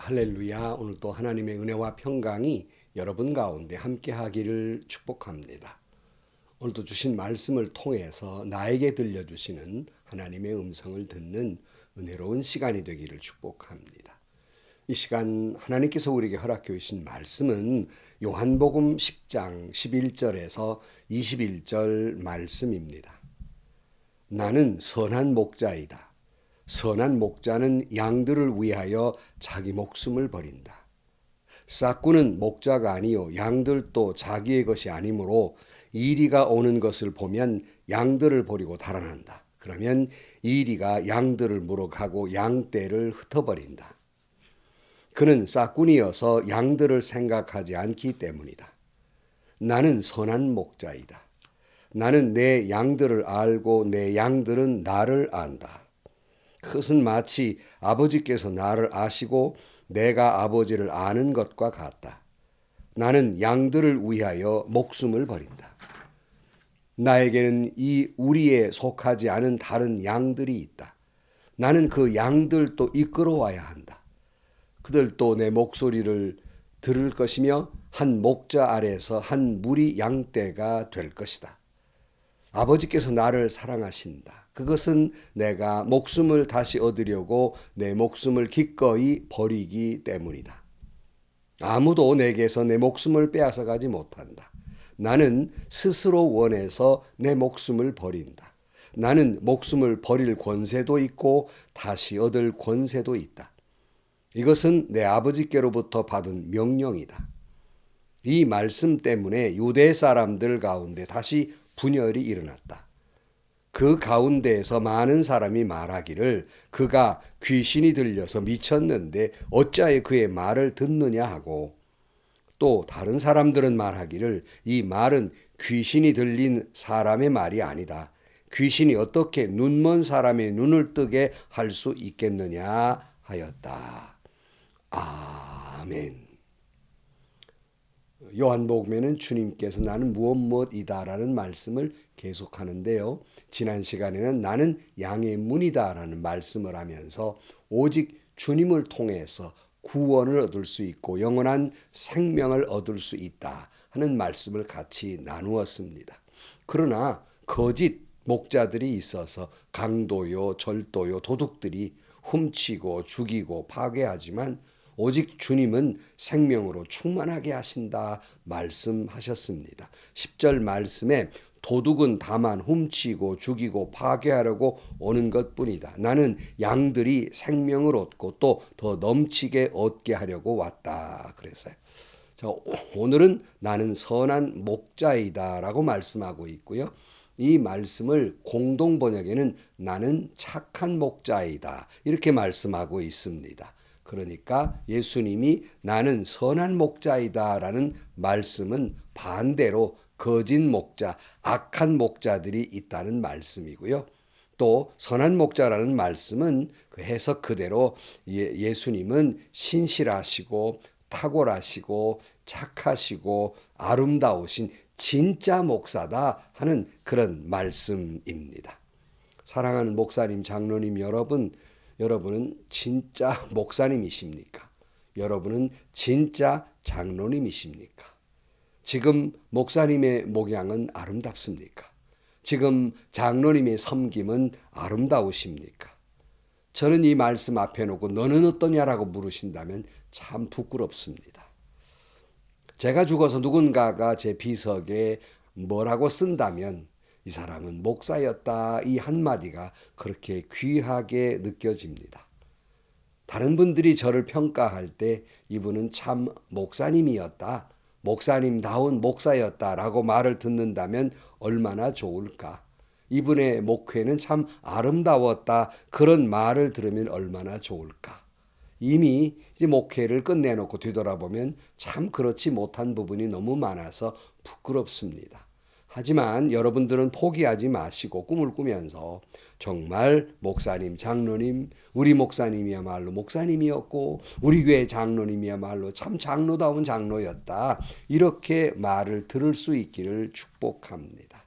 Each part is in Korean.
할렐루야. 오늘 또 하나님의 은혜와 평강이 여러분 가운데 함께 하기를 축복합니다. 오늘도 주신 말씀을 통해서 나에게 들려주시는 하나님의 음성을 듣는 은혜로운 시간이 되기를 축복합니다. 이 시간 하나님께서 우리에게 허락해 주신 말씀은 요한복음 10장 11절에서 21절 말씀입니다. 나는 선한 목자이다. 선한 목자는 양들을 위하여 자기 목숨을 버린다. 싹구는 목자가 아니요 양들도 자기의 것이 아니므로 이리가 오는 것을 보면 양들을 버리고 달아난다. 그러면 이리가 양들을 물어가고 양떼를 흩어버린다. 그는 싹군이어서 양들을 생각하지 않기 때문이다. 나는 선한 목자이다. 나는 내 양들을 알고 내 양들은 나를 안다. 그것은 마치 아버지께서 나를 아시고 내가 아버지를 아는 것과 같다. 나는 양들을 위하여 목숨을 버린다. 나에게는 이 우리에 속하지 않은 다른 양들이 있다. 나는 그 양들도 이끌어와야 한다. 그들도 내 목소리를 들을 것이며 한 목자 아래서 한 무리 양떼가 될 것이다. 아버지께서 나를 사랑하신다. 그것은 내가 목숨을 다시 얻으려고 내 목숨을 기꺼이 버리기 때문이다. 아무도 내게서 내 목숨을 빼앗아 가지 못한다. 나는 스스로 원해서 내 목숨을 버린다. 나는 목숨을 버릴 권세도 있고 다시 얻을 권세도 있다. 이것은 내 아버지께로부터 받은 명령이다. 이 말씀 때문에 유대 사람들 가운데 다시 분열이 일어났다. 그 가운데에서 많은 사람이 말하기를 그가 귀신이 들려서 미쳤는데 어찌하여 그의 말을 듣느냐 하고, 또 다른 사람들은 말하기를 이 말은 귀신이 들린 사람의 말이 아니다. 귀신이 어떻게 눈먼 사람의 눈을 뜨게 할 수 있겠느냐 하였다. 아멘. 요한복음에는 주님께서 나는 무엇이다라는 말씀을 계속하는데요. 지난 시간에는 나는 양의 문이다라는 말씀을 하면서 오직 주님을 통해서 구원을 얻을 수 있고 영원한 생명을 얻을 수 있다 하는 말씀을 같이 나누었습니다. 그러나 거짓 목자들이 있어서 강도요, 절도요, 도둑들이 훔치고 죽이고 파괴하지만 오직 주님은 생명으로 충만하게 하신다 말씀하셨습니다. 10절 말씀에 도둑은 다만 훔치고 죽이고 파괴하려고 오는 것뿐이다. 나는 양들이 생명을 얻고 또 더 넘치게 얻게 하려고 왔다. 그랬어요. 자, 오늘은 나는 선한 목자이다라고 말씀하고 있고요. 이 말씀을 공동 번역에는 나는 착한 목자이다 이렇게 말씀하고 있습니다. 그러니까 예수님이 나는 선한 목자이다라는 말씀은 반대로 거짓 목자, 악한 목자들이 있다는 말씀이고요. 또 선한 목자라는 말씀은 그 해석 그대로 예수님은 신실하시고 탁월하시고 착하시고 아름다우신 진짜 목사다 하는 그런 말씀입니다. 사랑하는 목사님, 장로님 여러분, 여러분은 진짜 목사님이십니까? 여러분은 진짜 장로님이십니까? 지금 목사님의 목양은 아름답습니까? 지금 장로님의 섬김은 아름다우십니까? 저는 이 말씀 앞에 놓고 너는 어떠냐라고 물으신다면 참 부끄럽습니다. 제가 죽어서 누군가가 제 비석에 뭐라고 쓴다면 이 사람은 목사였다 이 한마디가 그렇게 귀하게 느껴집니다. 다른 분들이 저를 평가할 때 이분은 참 목사님이었다, 목사님다운 목사였다라고 말을 듣는다면 얼마나 좋을까. 이분의 목회는 참 아름다웠다 그런 말을 들으면 얼마나 좋을까. 이미 이제 목회를 끝내놓고 뒤돌아보면 참 그렇지 못한 부분이 너무 많아서 부끄럽습니다. 하지만 여러분들은 포기하지 마시고 꿈을 꾸면서 정말 목사님, 장로님, 우리 목사님이야말로 목사님이었고 우리 교회 장로님이야말로 참 장로다운 장로였다. 이렇게 말을 들을 수 있기를 축복합니다.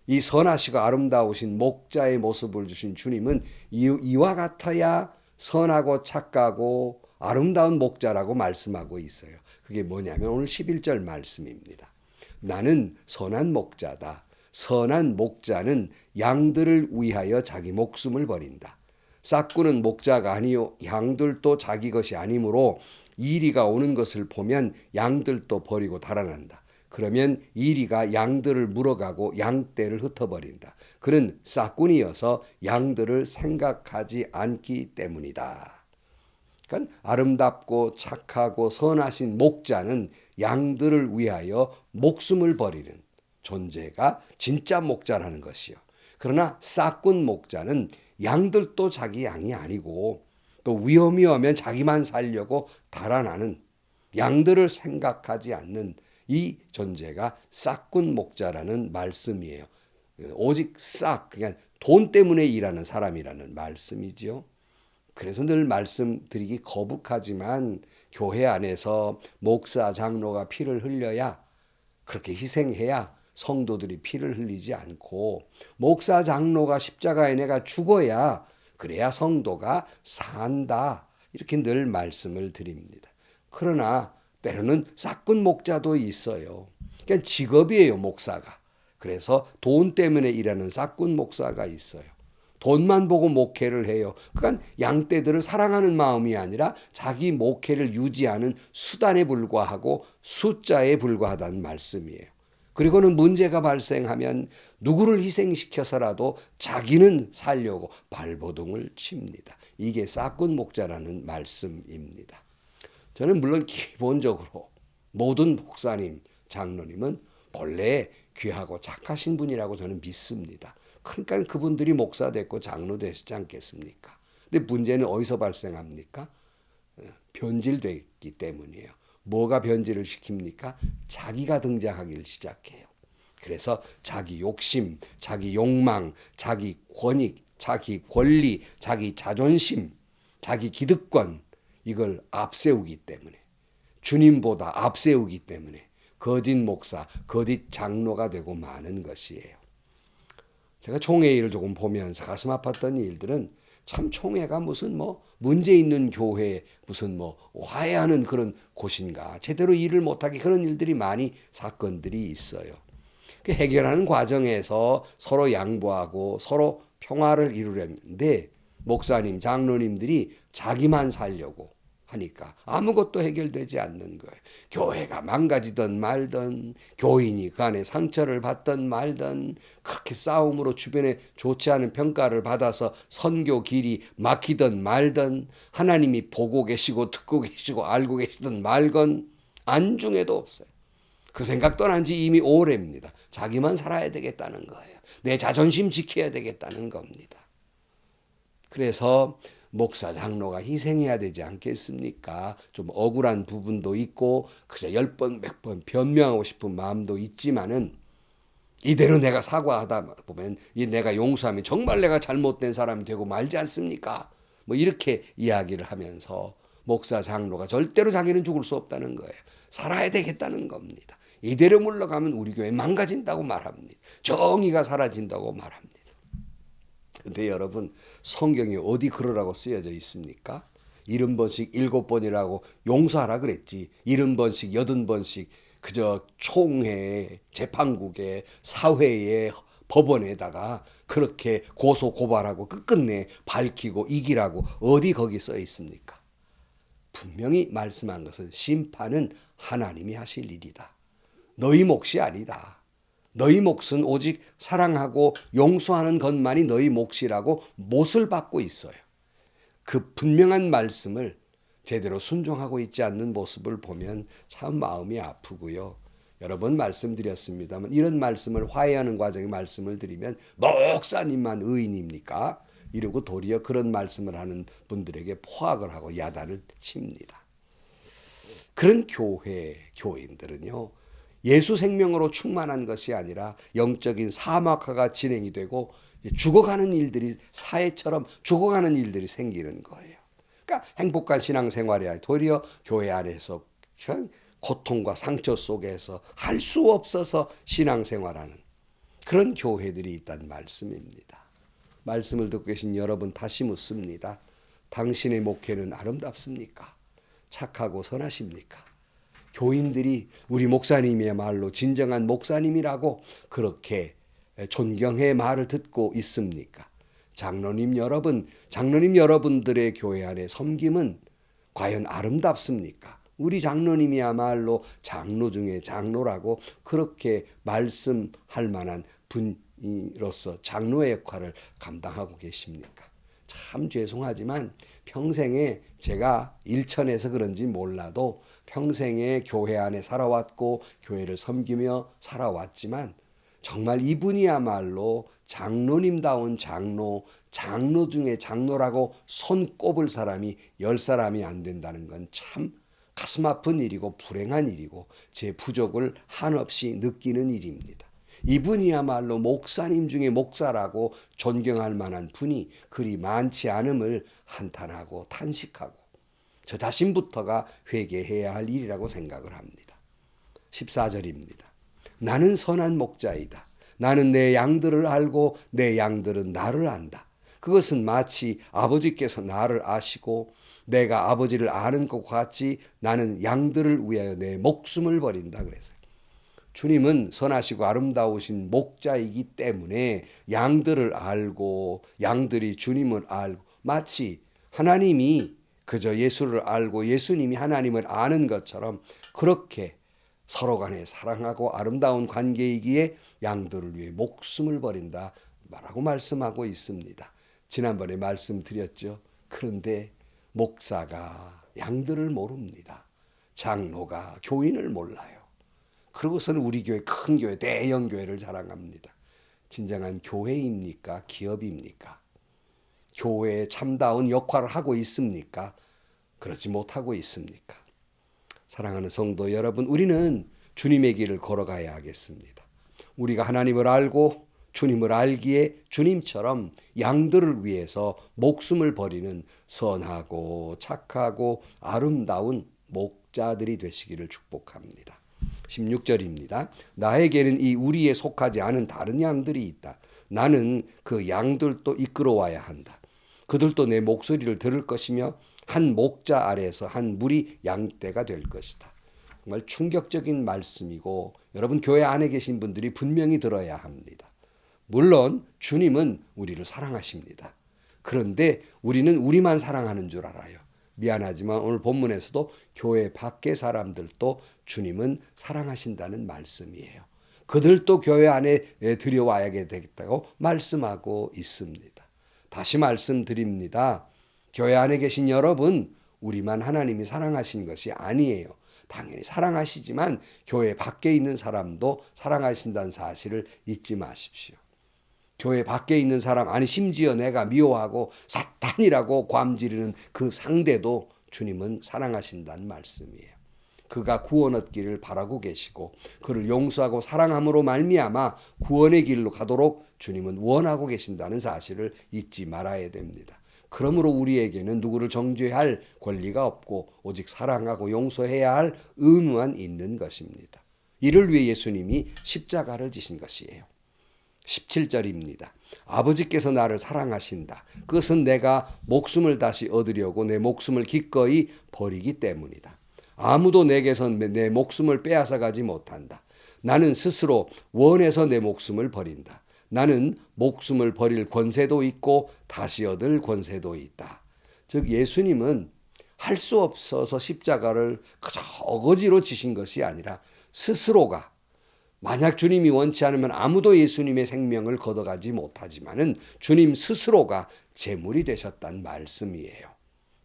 이 선하시고 아름다우신 목자의 모습을 주신 주님은 이와 같아야 선하고 착하고 아름다운 목자라고 말씀하고 있어요. 그게 뭐냐면 오늘 11절 말씀입니다. 나는 선한 목자다. 선한 목자는 양들을 위하여 자기 목숨을 버린다. 싹구는 목자가 아니요 양들도 자기 것이 아니므로 이리가 오는 것을 보면 양들도 버리고 달아난다. 그러면 이리가 양들을 물어가고 양떼를 흩어버린다. 그는 싹꾼이어서 양들을 생각하지 않기 때문이다. 그러니까 아름답고 착하고 선하신 목자는 양들을 위하여 목숨을 버리는 존재가 진짜 목자라는 것이요. 그러나 싹꾼 목자는 양들도 자기 양이 아니고 또 위험이 오면 자기만 살려고 달아나는 양들을 생각하지 않는 이 존재가 싹꾼 목자라는 말씀이에요. 오직 싹 그냥 돈 때문에 일하는 사람이라는 말씀이지요. 그래서 늘 말씀드리기 거북하지만 교회 안에서 목사 장로가 피를 흘려야 그렇게 희생해야 성도들이 피를 흘리지 않고 목사 장로가 십자가에 내가 죽어야 그래야 성도가 산다. 이렇게 늘 말씀을 드립니다. 그러나 때로는 싹꾼 목자도 있어요. 그냥 직업이에요, 목사가. 그래서 돈 때문에 일하는 싹꾼 목사가 있어요. 돈만 보고 목회를 해요. 그러니까 양떼들을 사랑하는 마음이 아니라 자기 목회를 유지하는 수단에 불과하고 숫자에 불과하다는 말씀이에요. 그리고는 문제가 발생하면 누구를 희생시켜서라도 자기는 살려고 발버둥을 칩니다. 이게 싹꾼 목자라는 말씀입니다. 저는 물론 기본적으로 모든 목사님, 장로님은 본래 귀하고 착하신 분이라고 저는 믿습니다. 그러니까 그분들이 목사 됐고 장로 되시지 않겠습니까? 근데 문제는 어디서 발생합니까? 변질됐기 때문이에요. 뭐가 변질을 시킵니까? 자기가 등장하기를 시작해요. 그래서 자기 욕심, 자기 욕망, 자기 권익, 자기 권리, 자기 자존심, 자기 기득권 이걸 앞세우기 때문에 주님보다 앞세우기 때문에 거짓 목사, 거짓 장로가 되고 마는 것이에요. 제가 총회 일을 조금 보면서 가슴 아팠던 일들은 참 총회가 무슨 문제 있는 교회 무슨 화해하는 그런 곳인가 제대로 일을 못하게 그런 일들이 많이 사건들이 있어요. 그 해결하는 과정에서 서로 양보하고 서로 평화를 이루려는데 목사님, 장로님들이 자기만 살려고 하니까 아무것도 해결되지 않는 거예요. 교회가 망가지든 말든 교인이 그 안에 상처를 받든 말든 그렇게 싸움으로 주변에 좋지 않은 평가를 받아서 선교 길이 막히든 말든 하나님이 보고 계시고 듣고 계시고 알고 계시든 말건 안중에도 없어요. 그 생각 떠난 지 이미 오래입니다. 자기만 살아야 되겠다는 거예요. 내 자존심 지켜야 되겠다는 겁니다. 그래서 목사 장로가 희생해야 되지 않겠습니까? 좀 억울한 부분도 있고 그저 10번 100번 변명하고 싶은 마음도 있지만은 이대로 내가 사과하다 보면 내가 용서하면 정말 내가 잘못된 사람이 되고 말지 않습니까? 이렇게 이야기를 하면서 목사 장로가 절대로 자기는 죽을 수 없다는 거예요. 살아야 되겠다는 겁니다. 이대로 물러가면 우리 교회 망가진다고 말합니다. 정의가 사라진다고 말합니다. 근데 여러분 성경이 어디 그러라고 쓰여져 있습니까? 70번씩 7번이라고 용서하라 그랬지. 70번씩 80번씩 그저 총회에 재판국에 사회에 법원에다가 그렇게 고소 고발하고 끝끝내 밝히고 이기라고 어디 거기 써 있습니까? 분명히 말씀한 것은 심판은 하나님이 하실 일이다. 너희 몫이 아니다. 너희 몫은 오직 사랑하고 용서하는 것만이 너희 몫이라고 못을 받고 있어요. 그 분명한 말씀을 제대로 순종하고 있지 않는 모습을 보면 참 마음이 아프고요. 여러 번 말씀드렸습니다만 이런 말씀을 화해하는 과정에 말씀을 드리면 목사님만 의인입니까? 이러고 도리어 그런 말씀을 하는 분들에게 포악을 하고 야단을 칩니다. 그런 교인들은요. 예수 생명으로 충만한 것이 아니라 영적인 사막화가 진행이 되고 죽어가는 일들이 사회처럼 죽어가는 일들이 생기는 거예요. 그러니까 행복한 신앙생활이 도리어 교회 안에서 고통과 상처 속에서 할 수 없어서 신앙생활하는 그런 교회들이 있다는 말씀입니다. 말씀을 듣고 계신 여러분 다시 묻습니다. 당신의 목회는 아름답습니까? 착하고 선하십니까? 교인들이 우리 목사님이야말로 진정한 목사님이라고 그렇게 존경의 말을 듣고 있습니까? 장로님 여러분들의 교회 안에 섬김은 과연 아름답습니까? 우리 장로님이야말로 장로 중에 장로라고 그렇게 말씀할 만한 분이로서 장로의 역할을 감당하고 계십니까? 참 죄송하지만 평생에 제가 일천에서 그런지 몰라도 평생에 교회 안에 살아왔고 교회를 섬기며 살아왔지만 정말 이분이야말로 장로님다운 장로 중에 장로라고 손 꼽을 사람이 10사람이 안 된다는 건 참 가슴 아픈 일이고 불행한 일이고 제 부족을 한없이 느끼는 일입니다. 이분이야말로 목사님 중에 목사라고 존경할 만한 분이 그리 많지 않음을 한탄하고 탄식하고 저 자신부터가 회개해야 할 일이라고 생각을 합니다. 14절입니다. 나는 선한 목자이다. 나는 내 양들을 알고 내 양들은 나를 안다. 그것은 마치 아버지께서 나를 아시고 내가 아버지를 아는 것과 같이 나는 양들을 위하여 내 목숨을 버린다 그랬어요. 주님은 선하시고 아름다우신 목자이기 때문에 양들을 알고 양들이 주님을 알고 마치 하나님이 그저 예수를 알고 예수님이 하나님을 아는 것처럼 그렇게 서로 간에 사랑하고 아름다운 관계이기에 양들을 위해 목숨을 버린다 라고 말씀하고 있습니다. 지난번에 말씀드렸죠. 그런데 목사가 양들을 모릅니다. 장로가 교인을 몰라요. 그러고서는 우리 교회 큰 교회 대형 교회를 자랑합니다. 진정한 교회입니까? 기업입니까? 교회에 참다운 역할을 하고 있습니까? 그렇지 못하고 있습니까? 사랑하는 성도 여러분, 우리는 주님의 길을 걸어가야 하겠습니다. 우리가 하나님을 알고 주님을 알기에 주님처럼 양들을 위해서 목숨을 버리는 선하고 착하고 아름다운 목자들이 되시기를 축복합니다. 16절입니다. 나에게는 이 우리에 속하지 않은 다른 양들이 있다. 나는 그 양들도 이끌어와야 한다. 그들도 내 목소리를 들을 것이며 한 목자 아래에서 한 무리 양떼가 될 것이다. 정말 충격적인 말씀이고 여러분 교회 안에 계신 분들이 분명히 들어야 합니다. 물론 주님은 우리를 사랑하십니다. 그런데 우리는 우리만 사랑하는 줄 알아요. 미안하지만 오늘 본문에서도 교회 밖의 사람들도 주님은 사랑하신다는 말씀이에요. 그들도 교회 안에 들여와야 되겠다고 말씀하고 있습니다. 다시 말씀드립니다. 교회 안에 계신 여러분, 우리만 하나님이 사랑하신 것이 아니에요. 당연히 사랑하시지만 교회 밖에 있는 사람도 사랑하신다는 사실을 잊지 마십시오. 교회 밖에 있는 사람, 아니 심지어 내가 미워하고 사탄이라고 꽐지르는 그 상대도 주님은 사랑하신다는 말씀이에요. 그가 구원 얻기를 바라고 계시고 그를 용서하고 사랑함으로 말미암아 구원의 길로 가도록 주님은 원하고 계신다는 사실을 잊지 말아야 됩니다. 그러므로 우리에게는 누구를 정죄할 권리가 없고 오직 사랑하고 용서해야 할 의무만 있는 것입니다. 이를 위해 예수님이 십자가를 지신 것이에요. 17절입니다. 아버지께서 나를 사랑하신다. 그것은 내가 목숨을 다시 얻으려고 내 목숨을 기꺼이 버리기 때문이다. 아무도 내게서 내 목숨을 빼앗아 가지 못한다. 나는 스스로 원해서 내 목숨을 버린다. 나는 목숨을 버릴 권세도 있고 다시 얻을 권세도 있다. 즉 예수님은 할 수 없어서 십자가를 그저 어거지로 지신 것이 아니라 스스로가 만약 주님이 원치 않으면 아무도 예수님의 생명을 걷어가지 못하지만은 주님 스스로가 제물이 되셨단 말씀이에요.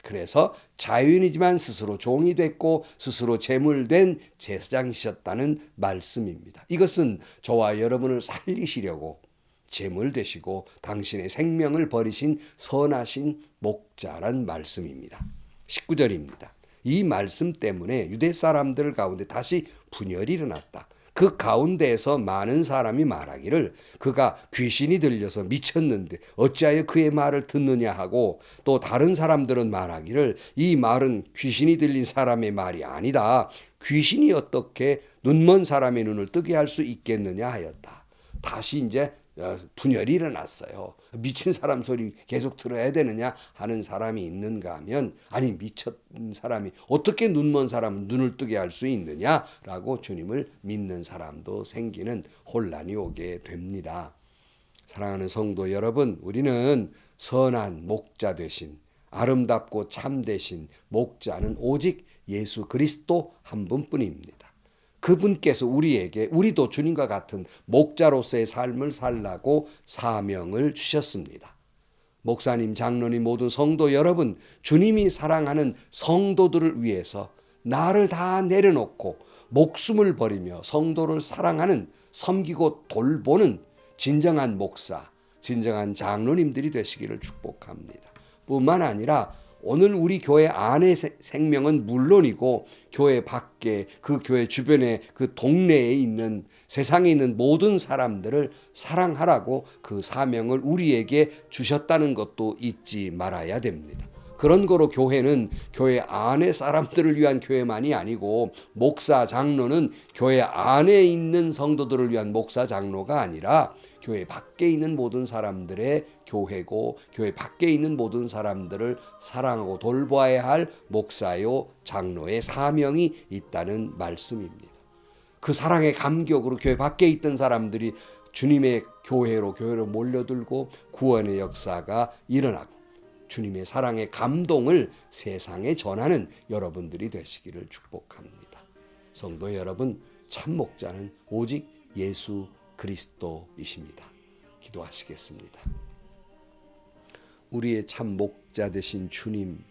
그래서 자유인이지만 스스로 종이 됐고 스스로 제물된 제사장이셨다는 말씀입니다. 이것은 저와 여러분을 살리시려고 제물 되시고 당신의 생명을 버리신 선하신 목자란 말씀입니다. 19절입니다. 이 말씀 때문에 유대 사람들 가운데 다시 분열이 일어났다. 그 가운데에서 많은 사람이 말하기를 그가 귀신이 들려서 미쳤는데 어찌하여 그의 말을 듣느냐 하고 또 다른 사람들은 말하기를 이 말은 귀신이 들린 사람의 말이 아니다. 귀신이 어떻게 눈먼 사람의 눈을 뜨게 할 수 있겠느냐 하였다. 다시 이제 분열이 일어났어요. 미친 사람 소리 계속 들어야 되느냐 하는 사람이 있는가 하면 아니 미쳤던 사람이 어떻게 눈먼 사람은 눈을 뜨게 할 수 있느냐라고 주님을 믿는 사람도 생기는 혼란이 오게 됩니다. 사랑하는 성도 여러분, 우리는 선한 목자 되신 아름답고 참되신 목자는 오직 예수 그리스도 한 분뿐입니다. 그분께서 우리에게 우리도 주님과 같은 목자로서의 삶을 살라고 사명을 주셨습니다. 목사님, 장로님, 모든 성도 여러분, 주님이 사랑하는 성도들을 위해서 나를 다 내려놓고 목숨을 버리며 성도를 사랑하는 섬기고 돌보는 진정한 목사, 진정한 장로님들이 되시기를 축복합니다. 뿐만 아니라 오늘 우리 교회 안의 생명은 물론이고 교회 밖에 그 교회 주변에 그 동네에 있는 세상에 있는 모든 사람들을 사랑하라고 그 사명을 우리에게 주셨다는 것도 잊지 말아야 됩니다. 그런 거로 교회는 교회 안의 사람들을 위한 교회만이 아니고 목사 장로는 교회 안에 있는 성도들을 위한 목사 장로가 아니라 교회 밖에 있는 모든 사람들의 교회고 교회 밖에 있는 모든 사람들을 사랑하고 돌봐야 할 목사요 장로의 사명이 있다는 말씀입니다. 그 사랑의 감격으로 교회 밖에 있던 사람들이 주님의 교회로 몰려들고 구원의 역사가 일어나고 주님의 사랑의 감동을 세상에 전하는 여러분들이 되시기를 축복합니다. 성도 여러분, 참 목자는 오직 예수 그리스도이십니다. 기도하시겠습니다. 우리의 참 목자 되신 주님,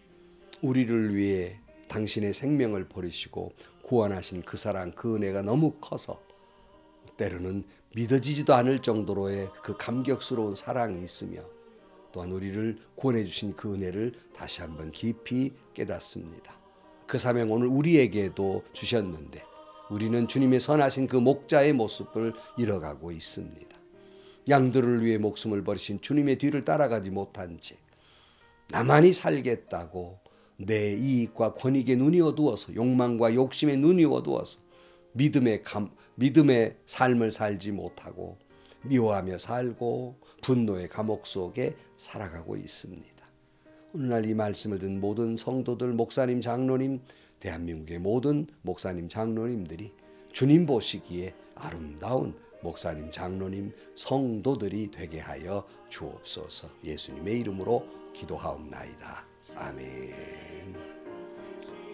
우리를 위해 당신의 생명을 버리시고 구원하신 그 사랑, 그 은혜가 너무 커서 때로는 믿어지지도 않을 정도로의 그 감격스러운 사랑이 있으며 또한 우리를 구원해 주신 그 은혜를 다시 한번 깊이 깨닫습니다. 그 사명 오늘 우리에게도 주셨는데 우리는 주님의 선하신 그 목자의 모습을 잃어가고 있습니다. 양들을 위해 목숨을 버리신 주님의 뒤를 따라가지 못한 채 나만이 살겠다고 내 이익과 권익에 눈이 어두워서 욕망과 욕심에 눈이 어두워서 믿음의 삶을 살지 못하고 미워하며 살고 분노의 감옥 속에 살아가고 있습니다. 오늘날 이 말씀을 듣는 모든 성도들, 목사님, 장로님, 대한민국의 모든 목사님, 장로님들이 주님 보시기에 아름다운 목사님, 장로님, 성도들이 되게 하여 주옵소서. 예수님의 이름으로 기도하옵나이다. 아멘.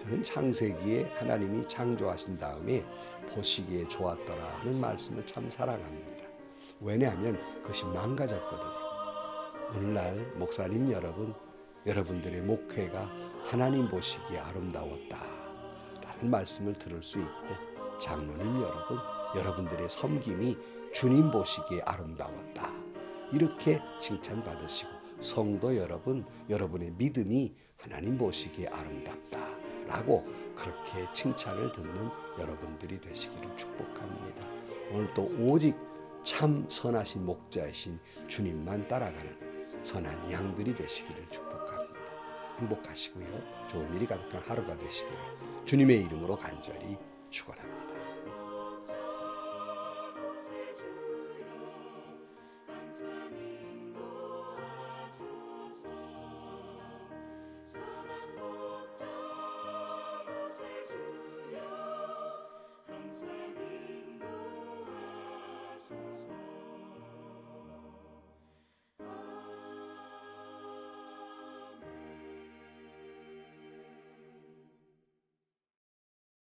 저는 창세기에 하나님이 창조하신 다음에 보시기에 좋았더라 하는 말씀을 참 사랑합니다. 왜냐하면 그것이 망가졌거든요. 오늘날 목사님 여러분, 여러분들의 목회가 하나님 보시기에 아름다웠다 라는 말씀을 들을 수 있고, 장로님 여러분, 여러분들의 섬김이 주님 보시기에 아름다웠다 이렇게 칭찬받으시고, 성도 여러분, 여러분의 믿음이 하나님 보시기에 아름답다 라고 그렇게 칭찬을 듣는 여러분들이 되시기를 축복합니다. 오늘 또 오직 참 선하신 목자이신 주님만 따라가는 선한 양들이 되시기를 축복합니다. 행복하시고요. 좋은 일이 가득한 하루가 되시기를 주님의 이름으로 간절히 축원합니다.